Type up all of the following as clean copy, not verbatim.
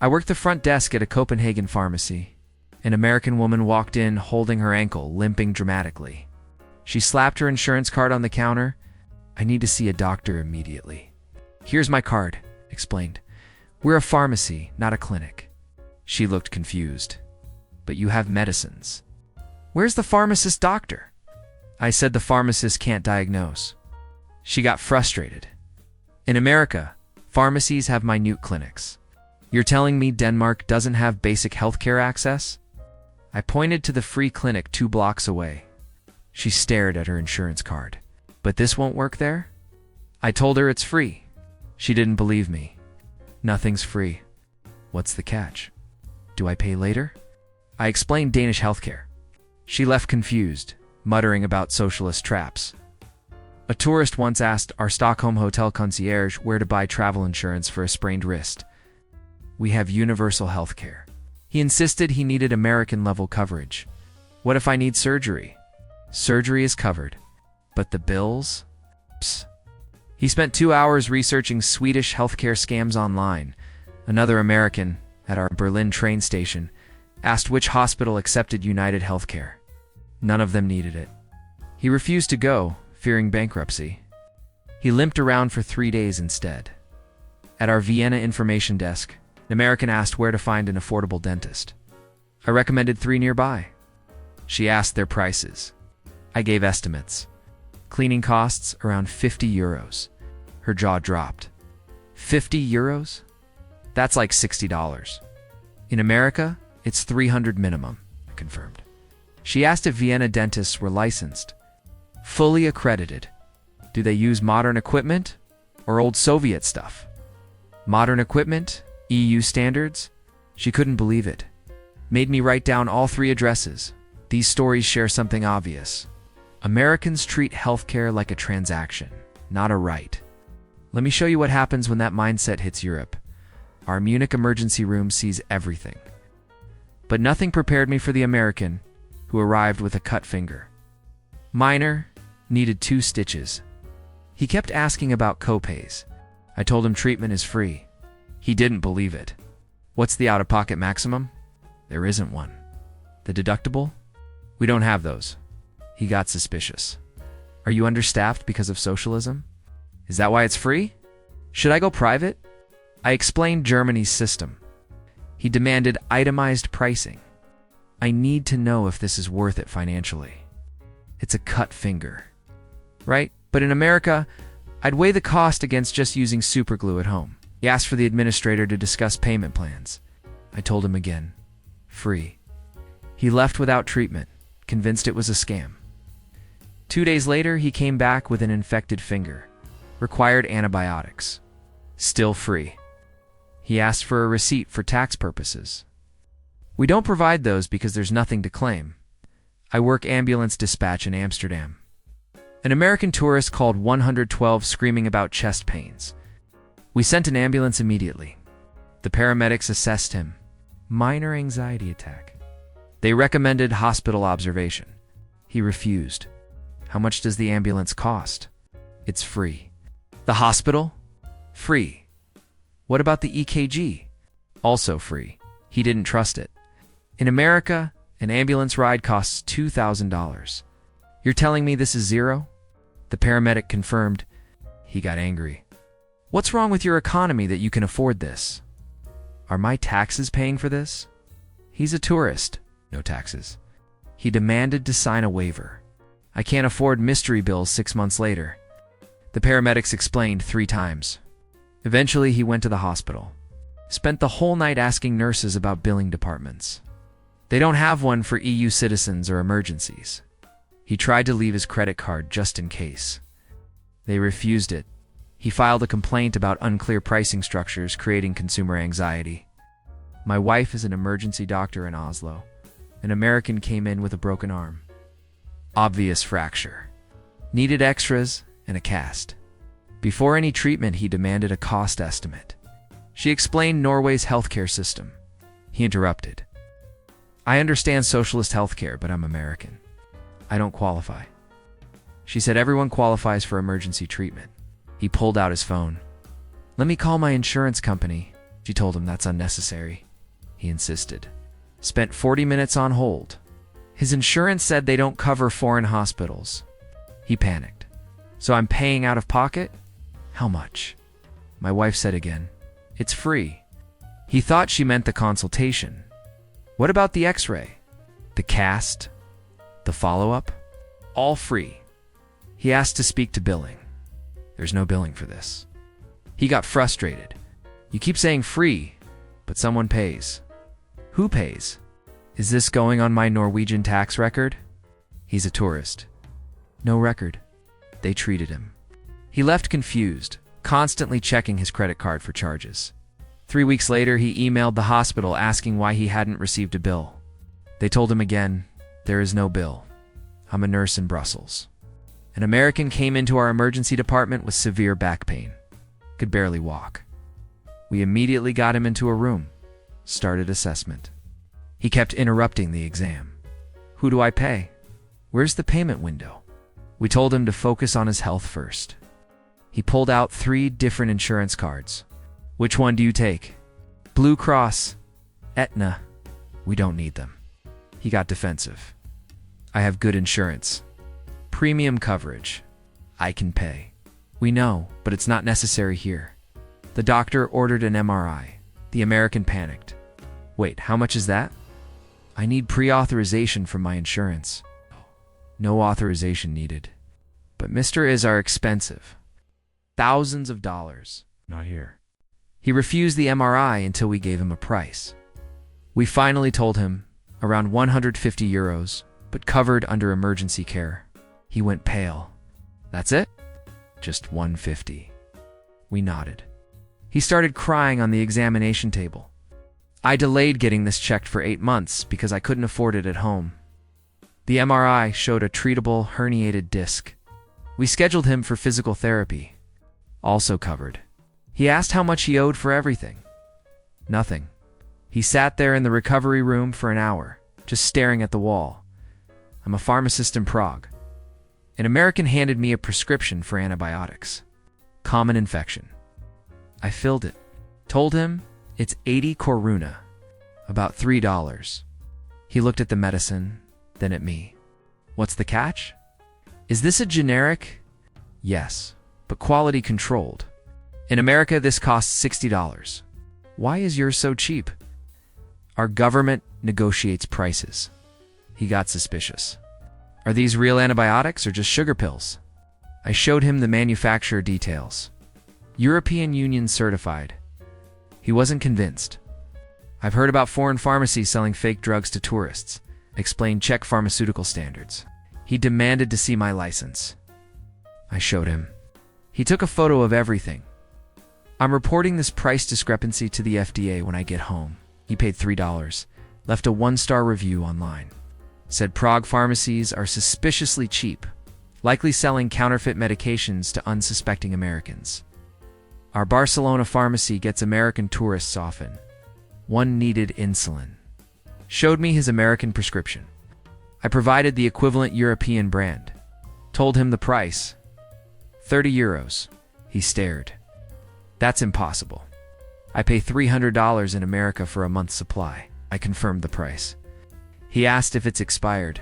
I worked the front desk at a Copenhagen pharmacy. An American woman walked in holding her ankle, limping dramatically. She slapped her insurance card on the counter. "I need to see a doctor immediately." "Here's my card," explained. "We're a pharmacy, not a clinic." She looked confused. "But you have medicines." "Where's the pharmacist doctor?" I said the pharmacist can't diagnose. She got frustrated. "In America, pharmacies have minute clinics. You're telling me Denmark doesn't have basic healthcare access?" I pointed to the free clinic 2 blocks away. She stared at her insurance card. "But this won't work there?" I told her it's free. She didn't believe me. "Nothing's free." "What's the catch? Do I pay later?" I explained Danish healthcare. She left confused, muttering about socialist traps. A tourist once asked our Stockholm hotel concierge where to buy travel insurance for a sprained wrist. "We have universal healthcare." He insisted he needed American-level coverage. "What if I need surgery?" "Surgery is covered. But the bills?" Psst. He spent 2 hours researching Swedish healthcare scams online. Another American, at our Berlin train station, asked which hospital accepted United Healthcare. None of them needed it. He refused to go, fearing bankruptcy. He limped around for 3 days instead. At our Vienna information desk, an American asked where to find an affordable dentist. I recommended 3 nearby. She asked their prices. I gave estimates. Cleaning costs around 50 euros. Her jaw dropped. 50 euros? That's like $60. In America, it's 300 minimum, I confirmed. She asked if Vienna dentists were licensed. Fully accredited. Do they use modern equipment or old Soviet stuff? Modern equipment? EU standards? She couldn't believe it. Made me write down all 3 addresses. These stories share something obvious. Americans treat healthcare like a transaction, not a right. Let me show you what happens when that mindset hits Europe. Our Munich emergency room sees everything. But nothing prepared me for the American, who arrived with a cut finger. Minor, needed 2 stitches. He kept asking about copays. I told him treatment is free. He didn't believe it. What's the out-of-pocket maximum? There isn't one. The deductible? We don't have those. He got suspicious. Are you understaffed because of socialism? Is that why it's free? Should I go private? I explained Germany's system. He demanded itemized pricing. I need to know if this is worth it financially. It's a cut finger. Right? But in America, I'd weigh the cost against just using superglue at home. He asked for the administrator to discuss payment plans. I told him again. Free. He left without treatment, convinced it was a scam. 2 days later, he came back with an infected finger. Required antibiotics. Still free. He asked for a receipt for tax purposes. We don't provide those because there's nothing to claim. I work ambulance dispatch in Amsterdam. An American tourist called 112 screaming about chest pains. We sent an ambulance immediately. The paramedics assessed him. Minor anxiety attack. They recommended hospital observation. He refused. How much does the ambulance cost? It's free. The hospital? Free. What about the EKG? Also free. He didn't trust it. In America, an ambulance ride costs $2,000. You're telling me this is zero? The paramedic confirmed. He got angry. What's wrong with your economy that you can afford this? Are my taxes paying for this? He's a tourist. No taxes. He demanded to sign a waiver. I can't afford mystery bills 6 months later. The paramedics explained 3 times. Eventually, he went to the hospital. Spent the whole night asking nurses about billing departments. They don't have one for EU citizens or emergencies. He tried to leave his credit card just in case. They refused it. He filed a complaint about unclear pricing structures creating consumer anxiety. My wife is an emergency doctor in Oslo. An American came in with a broken arm. Obvious fracture. Needed extras and a cast. Before any treatment, he demanded a cost estimate. She explained Norway's healthcare system. He interrupted. I understand socialist healthcare, but I'm American. I don't qualify. She said everyone qualifies for emergency treatment. He pulled out his phone. Let me call my insurance company. She told him that's unnecessary. He insisted. Spent 40 minutes on hold. His insurance said they don't cover foreign hospitals. He panicked. So I'm paying out of pocket? How much? My wife said again, it's free. He thought she meant the consultation. What about the x-ray? The cast? The follow-up? All free. He asked to speak to billing. There's no billing for this. He got frustrated. You keep saying free, but someone pays. Who pays? Is this going on my Norwegian tax record? He's a tourist. No record. They treated him. He left confused, constantly checking his credit card for charges. 3 weeks later, he emailed the hospital asking why he hadn't received a bill. They told him again, there is no bill. I'm a nurse in Brussels. An American came into our emergency department with severe back pain. Could barely walk. We immediately got him into a room. Started assessment. He kept interrupting the exam. Who do I pay? Where's the payment window? We told him to focus on his health first. He pulled out 3 different insurance cards. Which one do you take? Blue Cross, Aetna. We don't need them. He got defensive. I have good insurance. Premium coverage. I can pay. We know, but it's not necessary here. The doctor ordered an MRI. The American panicked. Wait, how much is that? I need pre-authorization from my insurance. No authorization needed. But Mr. Is are expensive. Thousands of dollars. Not here. He refused the MRI until we gave him a price. We finally told him around 150 euros, but covered under emergency care. He went pale. That's it? Just 150. We nodded. He started crying on the examination table. I delayed getting this checked for 8 months because I couldn't afford it at home. The MRI showed a treatable herniated disc. We scheduled him for physical therapy. Also covered. He asked how much he owed for everything. Nothing. He sat there in the recovery room for an hour, just staring at the wall. I'm a pharmacist in Prague. An American handed me a prescription for antibiotics. Common infection. I filled it. Told him it's 80 koruna, about $3. He looked at the medicine, then at me. What's the catch? Is this a generic? Yes, but quality controlled. In America, this costs $60. Why is yours so cheap? Our government negotiates prices. He got suspicious. Are these real antibiotics or just sugar pills? I showed him the manufacturer details. European Union certified. He wasn't convinced. I've heard about foreign pharmacies selling fake drugs to tourists, explained Czech pharmaceutical standards. He demanded to see my license. I showed him. He took a photo of everything. I'm reporting this price discrepancy to the FDA when I get home. He paid $3, left a 1-star review online. Said Prague pharmacies are suspiciously cheap, likely selling counterfeit medications to unsuspecting Americans. Our Barcelona pharmacy gets American tourists often. One needed insulin. Showed me his American prescription. I provided the equivalent European brand. Told him the price. 30 euros. He stared. That's impossible. I pay $300 in America for a month's supply. I confirmed the price. He asked if it's expired.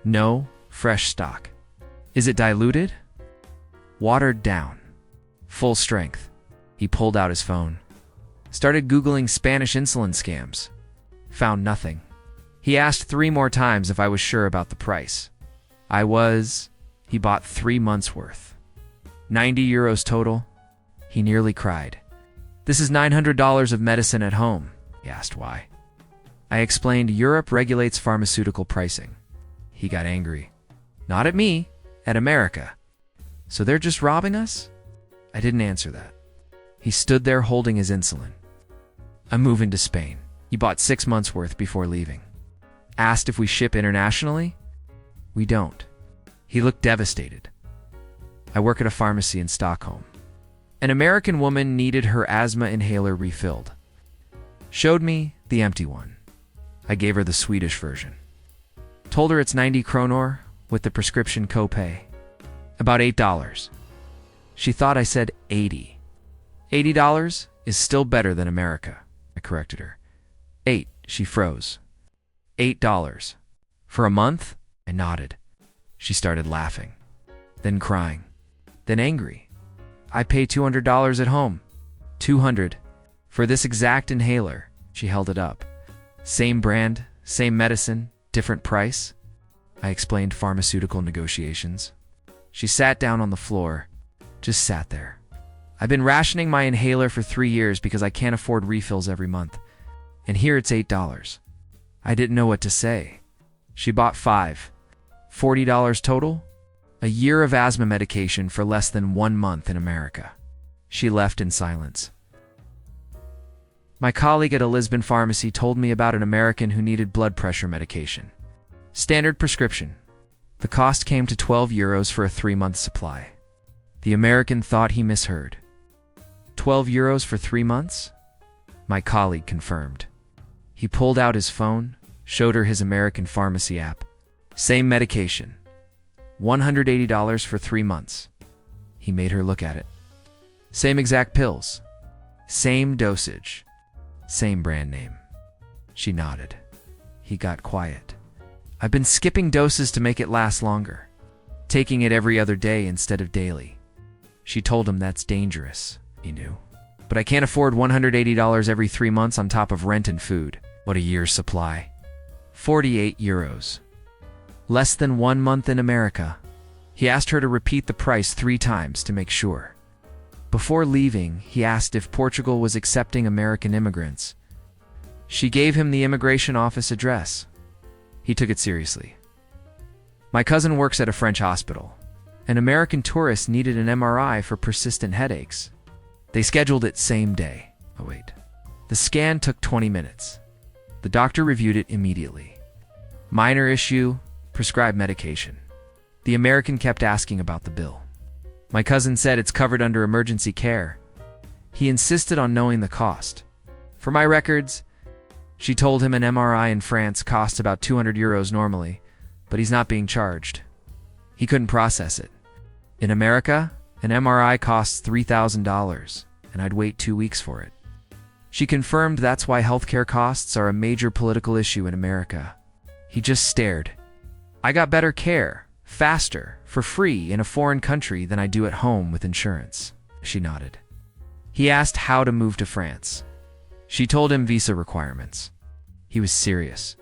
No, fresh stock. Is it diluted? Watered down. Full strength. He pulled out his phone. Started Googling Spanish insulin scams. Found nothing. He asked 3 more times if I was sure about the price. I was. He bought 3 months' worth. 90 euros total. He nearly cried. This is $900 of medicine at home. He asked why. I explained Europe regulates pharmaceutical pricing. He got angry. Not at me, at America. So they're just robbing us? I didn't answer that. He stood there holding his insulin. I'm moving to Spain. He bought 6 months' worth before leaving. Asked if we ship internationally? We don't. He looked devastated. I work at a pharmacy in Stockholm. An American woman needed her asthma inhaler refilled. Showed me the empty one. I gave her the Swedish version. Told her it's 90 kronor with the prescription copay. About $8. She thought I said 80. $80? is still better than America, I corrected her. 8, she froze. $8. For a month? I nodded. She started laughing, then crying, then angry. I pay $200 at home. $200. For this exact inhaler. She held it up. Same brand, same medicine, different price. I explained pharmaceutical negotiations. She sat down on the floor, just sat there. I've been rationing my inhaler for 3 years because I can't afford refills every month. And here it's $8. I didn't know what to say. She bought 5. $40 total? A year of asthma medication for less than 1 month in America. She left in silence. My colleague at a Lisbon pharmacy told me about an American who needed blood pressure medication. Standard prescription. The cost came to €12 for a 3-month supply. The American thought he misheard. €12 for 3 months? My colleague confirmed. He pulled out his phone, showed her his American pharmacy app. Same medication. $180 for 3 months. He made her look at it. Same exact pills. Same dosage. Same brand name. She nodded. He got quiet. I've been skipping doses to make it last longer. Taking it every other day instead of daily. She told him that's dangerous, he knew. But I can't afford $180 every 3 months on top of rent and food. What a year's supply. €48. Less than 1 month in America. He asked her to repeat the price 3 times to make sure. Before leaving, he asked if Portugal was accepting American immigrants. She gave him the immigration office address. He took it seriously. My cousin works at a French hospital. An American tourist needed an MRI for persistent headaches. They scheduled it same day. Oh wait. The scan took 20 minutes. The doctor reviewed it immediately. Minor issue, prescribed medication. The American kept asking about the bill. My cousin said it's covered under emergency care. He insisted on knowing the cost. For my records, she told him an MRI in France costs about €200 normally, but he's not being charged. He couldn't process it. In America, an MRI costs $3,000, and I'd wait 2 weeks for it. She confirmed that's why healthcare costs are a major political issue in America. He just stared. I got better care, faster, for free in a foreign country than I do at home with insurance. She nodded. He asked how to move to France. She told him visa requirements. He was serious.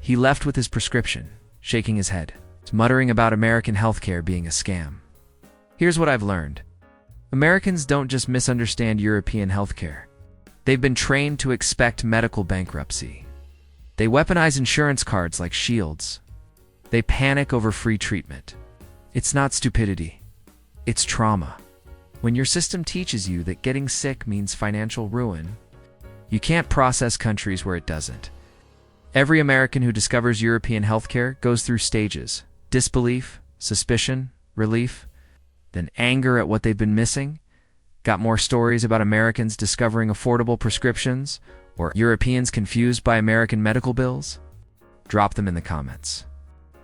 He left with his prescription, shaking his head, muttering about American healthcare being a scam. Here's what I've learned. Americans don't just misunderstand European healthcare. They've been trained to expect medical bankruptcy. They weaponize insurance cards like shields. They panic over free treatment. It's not stupidity. It's trauma. When your system teaches you that getting sick means financial ruin, you can't process countries where it doesn't. Every American who discovers European healthcare goes through stages: disbelief, suspicion, relief, then anger at what they've been missing. Got more stories about Americans discovering affordable prescriptions or Europeans confused by American medical bills? Drop them in the comments.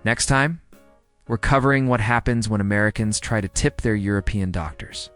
Next time, we're covering what happens when Americans try to tip their European doctors.